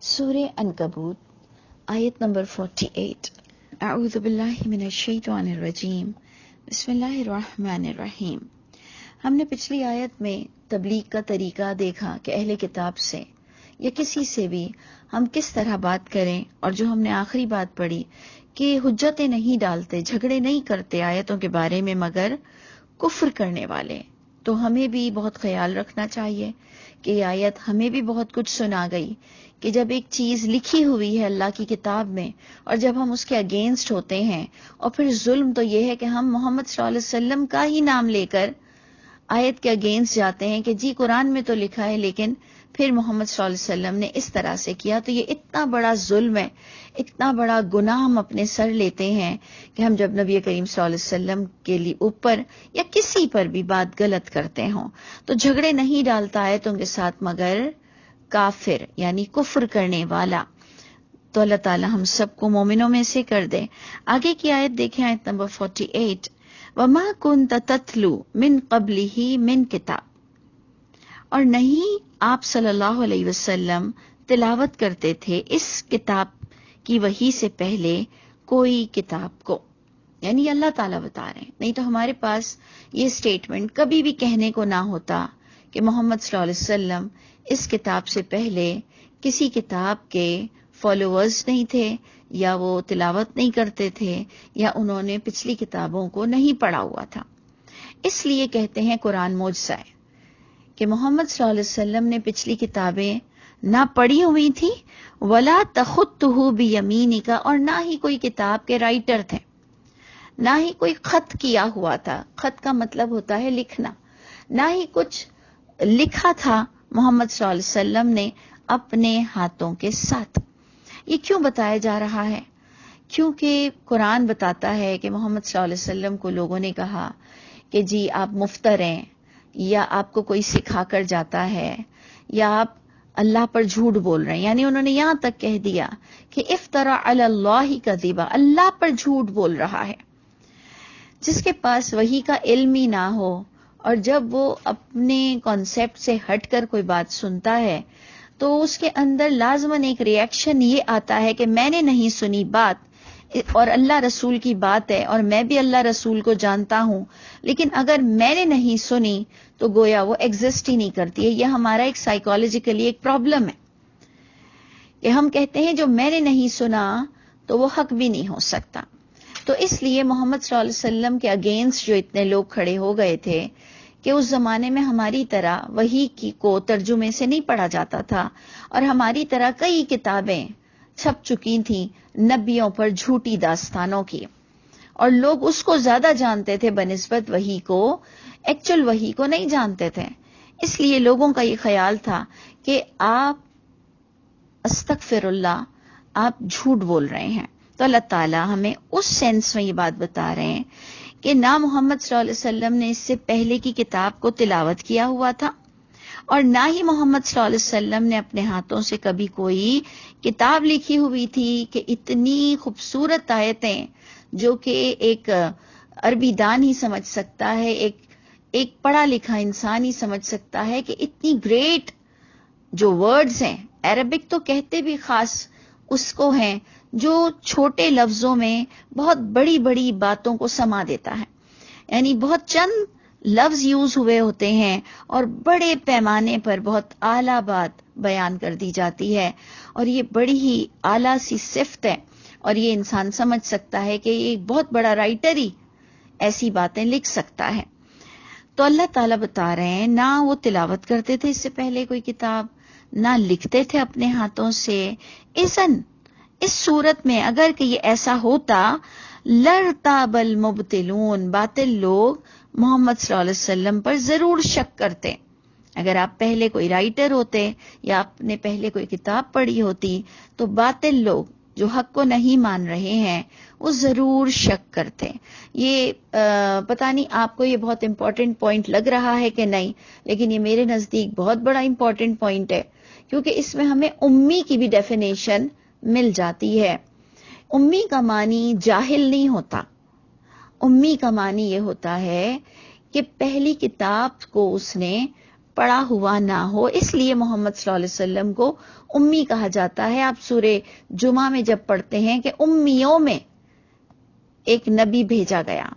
سورہ عنکبوت آیت نمبر 48۔ اعوذ باللہ من الشیطان الرجیم، بسم اللہ الرحمن الرحیم۔ ہم نے پچھلی آیت میں تبلیغ کا طریقہ دیکھا کہ اہل کتاب سے یا کسی سے بھی ہم کس طرح بات کریں، اور جو ہم نے آخری بات پڑھی کہ حجتیں نہیں ڈالتے، جھگڑے نہیں کرتے آیتوں کے بارے میں مگر کفر کرنے والے۔ تو ہمیں بھی بہت خیال رکھنا چاہیے کہ یہ آیت ہمیں بھی بہت کچھ سنا گئی کہ جب ایک چیز لکھی ہوئی ہے اللہ کی کتاب میں اور جب ہم اس کے اگینسٹ ہوتے ہیں، اور پھر ظلم تو یہ ہے کہ ہم محمد صلی اللہ علیہ وسلم کا ہی نام لے کر آیت کے اگینسٹ جاتے ہیں کہ جی قرآن میں تو لکھا ہے لیکن پھر محمد صلی اللہ علیہ وسلم نے اس طرح سے کیا، تو یہ اتنا بڑا ظلم ہے، اتنا بڑا گناہ ہم اپنے سر لیتے ہیں کہ ہم جب نبی کریم صلی اللہ علیہ وسلم کے لیے اوپر یا کسی پر بھی بات غلط کرتے ہوں تو جھگڑے نہیں ڈالتا آیتوں کے ساتھ مگر کافر یعنی کفر کرنے والا۔ تو اللہ تعالی ہم سب کو مومنوں میں سے کر دے۔ آگے کی آیت دیکھیں، آیت نمبر 48۔ وَمَا كُنْتَ تَتْلُو مِنْ قَبْلِهِ مِنْ کتاب، اور نہیں آپ صلی اللہ علیہ وسلم تلاوت کرتے تھے اس کتاب کی وحی سے پہلے کوئی کتاب کو، یعنی اللہ تعالیٰ بتا رہے ہیں، نہیں تو ہمارے پاس یہ سٹیٹمنٹ کبھی بھی کہنے کو نہ ہوتا کہ محمد صلی اللہ علیہ وسلم اس کتاب سے پہلے کسی کتاب کے فالوورز نہیں تھے، یا وہ تلاوت نہیں کرتے تھے، یا انہوں نے پچھلی کتابوں کو نہیں پڑھا ہوا تھا۔ اس لیے کہتے ہیں قرآن معجزہ ہے کہ محمد صلی اللہ علیہ وسلم نے پچھلی کتابیں نہ پڑھی ہوئی تھی، ولا تخطہ بیمینک، اور نہ ہی کوئی کتاب کے رائٹر تھے، نہ ہی کوئی خط کیا ہوا تھا۔ خط کا مطلب ہوتا ہے لکھنا، نہ ہی کچھ لکھا تھا محمد صلی اللہ علیہ وسلم نے اپنے ہاتھوں کے ساتھ۔ یہ کیوں بتایا جا رہا ہے؟ کیونکہ قرآن بتاتا ہے کہ محمد صلی اللہ علیہ وسلم کو لوگوں نے کہا کہ جی آپ مفتر ہیں، یا آپ کو کوئی سکھا کر جاتا ہے، یا آپ اللہ پر جھوٹ بول رہے ہیں، یعنی انہوں نے یہاں تک کہہ دیا کہ افترا علی اللہ کذبا، اللہ پر جھوٹ بول رہا ہے۔ جس کے پاس وحی کا علم ہی نہ ہو، اور جب وہ اپنے کانسیپٹ سے ہٹ کر کوئی بات سنتا ہے تو اس کے اندر لازماً ایک ری ایکشن یہ آتا ہے کہ میں نے نہیں سنی بات، اور اللہ رسول کی بات ہے اور میں بھی اللہ رسول کو جانتا ہوں، لیکن اگر میں نے نہیں سنی تو گویا وہ ایگزسٹ ہی نہیں کرتی ہے۔ یہ ہمارا ایک سائیکالوجیکلی ایک پرابلم ہے کہ ہم کہتے ہیں جو میں نے نہیں سنا تو وہ حق بھی نہیں ہو سکتا۔ تو اس لیے محمد صلی اللہ علیہ وسلم کے اگینسٹ جو اتنے لوگ کھڑے ہو گئے تھے کہ اس زمانے میں ہماری طرح وحی کو ترجمے سے نہیں پڑھا جاتا تھا، اور ہماری طرح کئی کتابیں چھپ چکی تھیں نبیوں پر جھوٹی داستانوں کی، اور لوگ اس کو زیادہ جانتے تھے بنسبت وحی کو، ایکچوئل وحی کو نہیں جانتے تھے۔ اس لیے لوگوں کا یہ خیال تھا کہ آپ استغفر اللہ، آپ جھوٹ بول رہے ہیں۔ تو اللہ تعالیٰ ہمیں اس سینس میں یہ بات بتا رہے ہیں کہ نہ محمد صلی اللہ علیہ وسلم نے اس سے پہلے کی کتاب کو تلاوت کیا ہوا تھا، اور نہ ہی محمد صلی اللہ علیہ وسلم نے اپنے ہاتھوں سے کبھی کوئی کتاب لکھی ہوئی تھی کہ اتنی خوبصورت آیتیں جو کہ ایک عربی دان ہی سمجھ سکتا ہے، ایک پڑھا لکھا انسان ہی سمجھ سکتا ہے کہ اتنی گریٹ جو ورڈز ہیں، عربک تو کہتے بھی خاص اس کو ہیں جو چھوٹے لفظوں میں بہت بڑی بڑی باتوں کو سما دیتا ہے، یعنی بہت چند لفظ یوز ہوئے ہوتے ہیں اور بڑے پیمانے پر بہت اعلیٰ بات بیان کر دی جاتی ہے، اور یہ بڑی ہی اعلیٰ سی صفت ہے، اور یہ انسان سمجھ سکتا ہے کہ یہ ایک بہت بڑا رائٹر ہی ایسی باتیں لکھ سکتا ہے۔ تو اللہ تعالیٰ بتا رہے ہیں نہ وہ تلاوت کرتے تھے اس سے پہلے کوئی کتاب، نہ لکھتے تھے اپنے ہاتھوں سے۔ اذن اس صورت میں اگر کہ یہ ایسا ہوتا، لرتاب المبتلون، باطل لوگ محمد صلی اللہ علیہ وسلم پر ضرور شک کرتے۔ اگر آپ پہلے کوئی رائٹر ہوتے یا آپ نے پہلے کوئی کتاب پڑھی ہوتی تو باطل لوگ جو حق کو نہیں مان رہے ہیں وہ ضرور شک کرتے۔ یہ پتہ نہیں آپ کو یہ بہت امپورٹنٹ پوائنٹ لگ رہا ہے کہ نہیں، لیکن یہ میرے نزدیک بہت بڑا امپورٹنٹ پوائنٹ ہے، کیونکہ اس میں ہمیں امی کی بھی ڈیفینیشن مل جاتی ہے۔ امی کا معنی جاہل نہیں ہوتا، امی کا معنی یہ ہوتا ہے کہ پہلی کتاب کو اس نے پڑھا ہوا نہ ہو، اس لیے محمد صلی اللہ علیہ وسلم کو امی کہا جاتا ہے۔ آپ سورہ جمعہ میں جب پڑھتے ہیں کہ امیوں میں ایک نبی بھیجا گیا،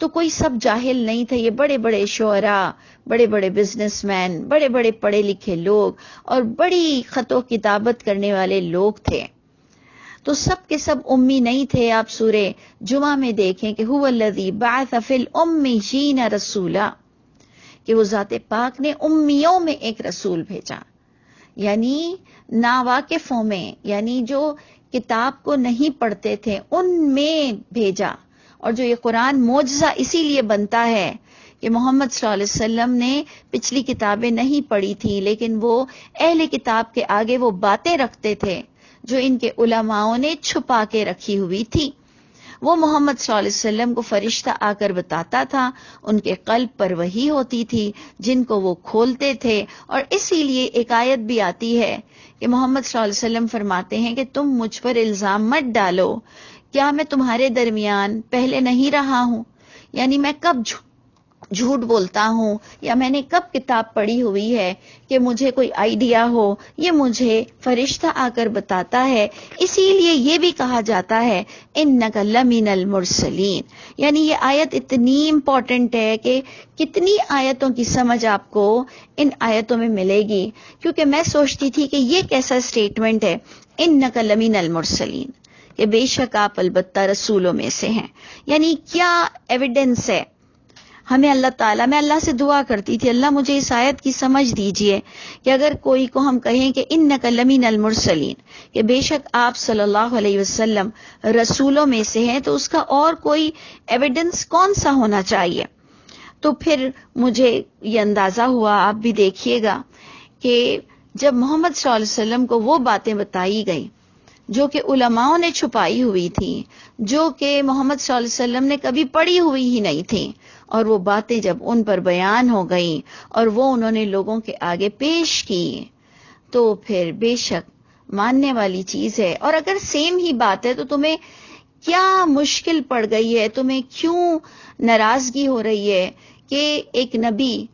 تو کوئی سب جاہل نہیں تھے، یہ بڑے بڑے شعراء، بڑے بڑے بزنس مین، بڑے بڑے پڑھے لکھے لوگ اور بڑی خط و کتابت کرنے والے لوگ تھے، تو سب کے سب امی نہیں تھے۔ آپ سورہ جمعہ میں دیکھیں کہ هو الذی بعث فی الامیین رسولا، کہ وہ ذات پاک نے امیوں میں ایک رسول بھیجا، یعنی ناواقفوں میں، یعنی جو کتاب کو نہیں پڑھتے تھے ان میں بھیجا۔ اور جو یہ قرآن معجزہ اسی لیے بنتا ہے کہ محمد صلی اللہ علیہ وسلم نے پچھلی کتابیں نہیں پڑھی تھی، لیکن وہ اہل کتاب کے آگے وہ باتیں رکھتے تھے جو ان کے علماؤں نے چھپا کے رکھی ہوئی تھی۔ وہ محمد صلی اللہ علیہ وسلم کو فرشتہ آ کر بتاتا تھا، ان کے قلب پر وحی ہوتی تھی جن کو وہ کھولتے تھے۔ اور اسی لیے ایک آیت بھی آتی ہے کہ محمد صلی اللہ علیہ وسلم فرماتے ہیں کہ تم مجھ پر الزام مت ڈالو، کیا میں تمہارے درمیان پہلے نہیں رہا ہوں؟ یعنی میں کب جھوٹ بولتا ہوں یا میں نے کب کتاب پڑھی ہوئی ہے کہ مجھے کوئی آئیڈیا ہو؟ یہ مجھے فرشتہ آ کر بتاتا ہے۔ اسی لیے یہ بھی کہا جاتا ہے انک لمن المرسلین، یعنی یہ آیت اتنی امپورٹنٹ ہے کہ کتنی آیتوں کی سمجھ آپ کو ان آیتوں میں ملے گی، کیونکہ میں سوچتی تھی کہ یہ کیسا سٹیٹمنٹ ہے انک لمن المرسلین، کہ بے شک آپ البتہ رسولوں میں سے ہیں۔ یعنی کیا ایویڈنس ہے ہمیں؟ اللہ تعالیٰ، میں اللہ سے دعا کرتی تھی اللہ مجھے اس آیت کی سمجھ دیجئے کہ اگر کوئی کو ہم کہیں کہ انک لمن المرسلین، کہ بے شک آپ صلی اللہ علیہ وسلم رسولوں میں سے ہیں، تو اس کا اور کوئی ایویڈنس کون سا ہونا چاہیے؟ تو پھر مجھے یہ اندازہ ہوا، آپ بھی دیکھیے گا، کہ جب محمد صلی اللہ علیہ وسلم کو وہ باتیں بتائی گئی جو کہ علماؤں نے چھپائی ہوئی تھی، جو کہ محمد صلی اللہ علیہ وسلم نے کبھی پڑھی ہوئی ہی نہیں تھی، اور وہ باتیں جب ان پر بیان ہو گئیں اور وہ انہوں نے لوگوں کے آگے پیش کی، تو پھر بے شک ماننے والی چیز ہے۔ اور اگر سیم ہی بات ہے تو تمہیں کیا مشکل پڑ گئی ہے، تمہیں کیوں ناراضگی ہو رہی ہے کہ ایک نبی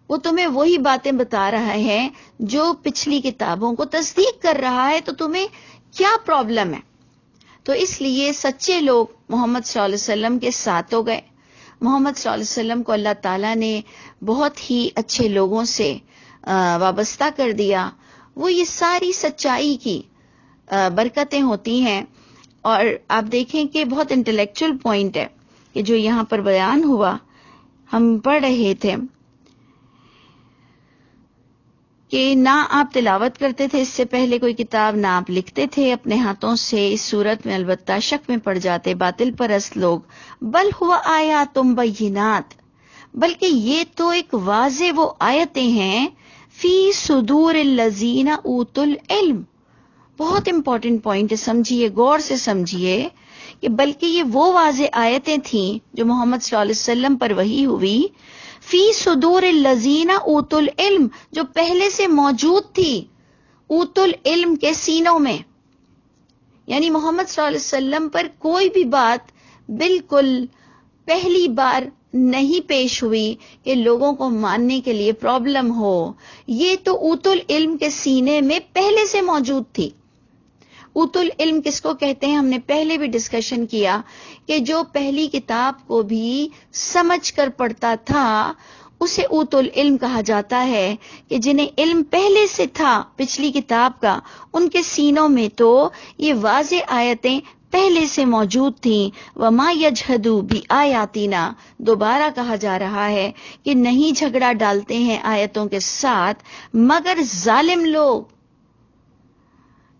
وہ تمہیں وہی باتیں بتا رہا ہے جو پچھلی کتابوں کو تصدیق کر رہا ہے، تو تمہیں کیا پرابلم ہے؟ تو اس لیے سچے لوگ محمد صلی اللہ علیہ وسلم کے ساتھ ہو گئے۔ محمد صلی اللہ علیہ وسلم کو اللہ تعالیٰ نے بہت ہی اچھے لوگوں سے وابستہ کر دیا۔ وہ یہ ساری سچائی کی برکتیں ہوتی ہیں۔ اور آپ دیکھیں کہ بہت انٹلیکچوئل پوائنٹ ہے کہ جو یہاں پر بیان ہوا، ہم پڑھ رہے تھے کہ نہ آپ تلاوت کرتے تھے اس سے پہلے کوئی کتاب، نہ آپ لکھتے تھے اپنے ہاتھوں سے، اس صورت میں البتہ شک میں پڑ جاتے باطل پرست لوگ۔ بل ہوا آیات بینات، بلکہ یہ تو ایک واضح وہ آیتیں ہیں، فی صدور الذین اوتوا العلم۔ بہت امپورٹنٹ پوائنٹ ہے، سمجھیے، غور سے سمجھیے کہ بلکہ یہ وہ واضح آیتیں تھیں جو محمد صلی اللہ علیہ وسلم پر وحی ہوئی، فی صدور الذین اوتوا العلم، جو پہلے سے موجود تھی اوتوا العلم کے سینوں میں۔ یعنی محمد صلی اللہ علیہ وسلم پر کوئی بھی بات بالکل پہلی بار نہیں پیش ہوئی کہ لوگوں کو ماننے کے لیے پرابلم ہو، یہ تو اوتوا العلم کے سینے میں پہلے سے موجود تھی۔ اوتوا العلم کس کو کہتے ہیں؟ ہم نے پہلے بھی ڈسکشن کیا کہ جو پہلی کتاب کو بھی سمجھ کر پڑھتا تھا اسے اوتوا العلم کہا جاتا ہے، کہ جنہیں علم پہلے سے تھا پچھلی کتاب کا، ان کے سینوں میں تو یہ واضح آیتیں پہلے سے موجود تھیں۔ وما یجحدوا بآیاتنا، دوبارہ کہا جا رہا ہے کہ نہیں جھگڑا ڈالتے ہیں آیتوں کے ساتھ مگر ظالم لوگ۔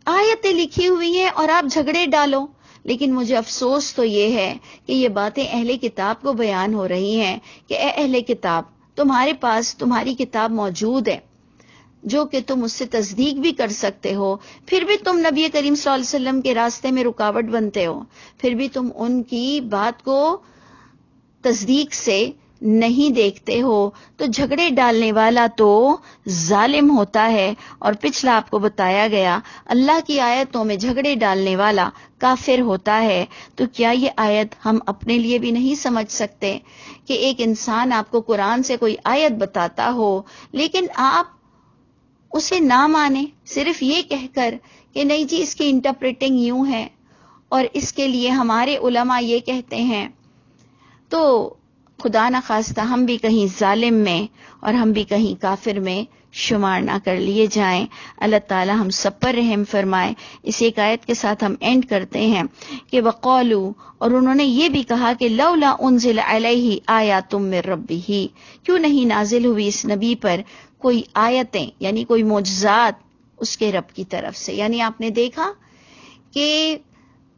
آیتیں لکھی ہوئی ہیں اور آپ جھگڑے ڈالو۔ لیکن مجھے افسوس تو یہ ہے کہ یہ باتیں اہل کتاب کو بیان ہو رہی ہیں کہ اے اہل کتاب، تمہارے پاس تمہاری کتاب موجود ہے جو کہ تم اس سے تصدیق بھی کر سکتے ہو، پھر بھی تم نبی کریم صلی اللہ علیہ وسلم کے راستے میں رکاوٹ بنتے ہو، پھر بھی تم ان کی بات کو تصدیق سے نہیں دیکھتے ہو تو جھگڑے ڈالنے والا تو ظالم ہوتا ہے، اور پچھلا آپ کو بتایا گیا اللہ کی آیتوں میں جھگڑے ڈالنے والا کافر ہوتا ہے۔ تو کیا یہ آیت ہم اپنے لیے بھی نہیں سمجھ سکتے کہ ایک انسان آپ کو قرآن سے کوئی آیت بتاتا ہو لیکن آپ اسے نہ مانیں، صرف یہ کہہ کر کہ نہیں جی اس کی انٹرپریٹنگ یوں ہے اور اس کے لیے ہمارے علماء یہ کہتے ہیں، تو خدا نہ خواستہ ہم بھی کہیں ظالم میں اور ہم بھی کہیں کافر میں شمار نہ کر لیے جائیں۔ اللہ تعالی ہم سب پر رحم فرمائے۔ اس ایک آیت کے ساتھ ہم اینڈ کرتے ہیں کہ وقالو، اور انہوں نے یہ بھی کہا کہ لولا انزل علیہ آیات من ربہ، کیوں نہیں نازل ہوئی اس نبی پر کوئی آیتیں، یعنی کوئی معجزات اس کے رب کی طرف سے۔ یعنی آپ نے دیکھا کہ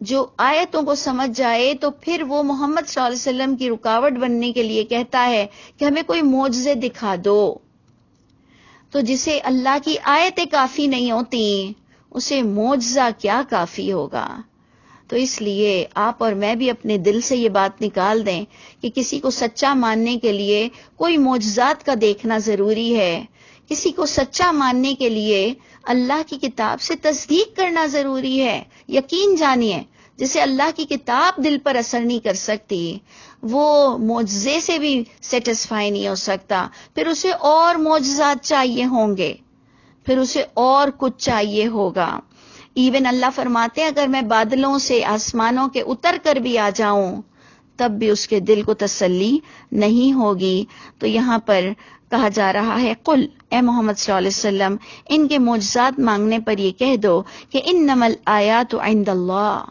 جو آیتوں کو سمجھ جائے تو پھر وہ محمد صلی اللہ علیہ وسلم کی رکاوٹ بننے کے لیے کہتا ہے کہ ہمیں کوئی معجزے دکھا دو۔ تو جسے اللہ کی آیتیں کافی نہیں ہوتی اسے معجزہ کیا کافی ہوگا۔ تو اس لیے آپ اور میں بھی اپنے دل سے یہ بات نکال دیں کہ کسی کو سچا ماننے کے لیے کوئی معجزات کا دیکھنا ضروری ہے، کسی کو سچا ماننے کے لیے اللہ کی کتاب سے تصدیق کرنا ضروری ہے۔ یقین جانیے جسے اللہ کی کتاب دل پر اثر نہیں کر سکتی وہ معجزے سے بھی سیٹسفائی نہیں ہو سکتا، پھر اسے اور معجزات چاہیے ہوں گے، پھر اسے اور کچھ چاہیے ہوگا۔ ایون اللہ فرماتے ہیں اگر میں بادلوں سے آسمانوں کے اتر کر بھی آ جاؤں تب بھی اس کے دل کو تسلی نہیں ہوگی۔ تو یہاں پر کہا جا رہا ہے قل، اے محمد صلی اللہ علیہ وسلم ان کے معجزات مانگنے پر یہ کہہ دو کہ انما الآیات عند اللہ،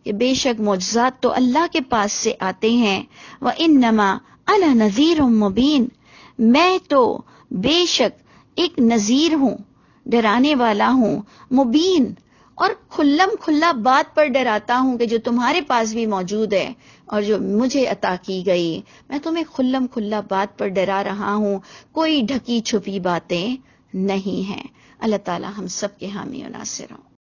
کہ بے شک معجزات تو اللہ کے پاس سے آتے ہیں، وانما انا نذیر مبین، میں تو بے شک ایک نذیر ہوں، ڈرانے والا ہوں، مبین اور کھلم کھلا بات پر ڈراتا ہوں کہ جو تمہارے پاس بھی موجود ہے اور جو مجھے عطا کی گئی، میں تمہیں کھلم کھلا بات پر ڈرا رہا ہوں، کوئی ڈھکی چھپی باتیں نہیں ہیں۔ اللہ تعالی ہم سب کے حامی و ناصر ہوں۔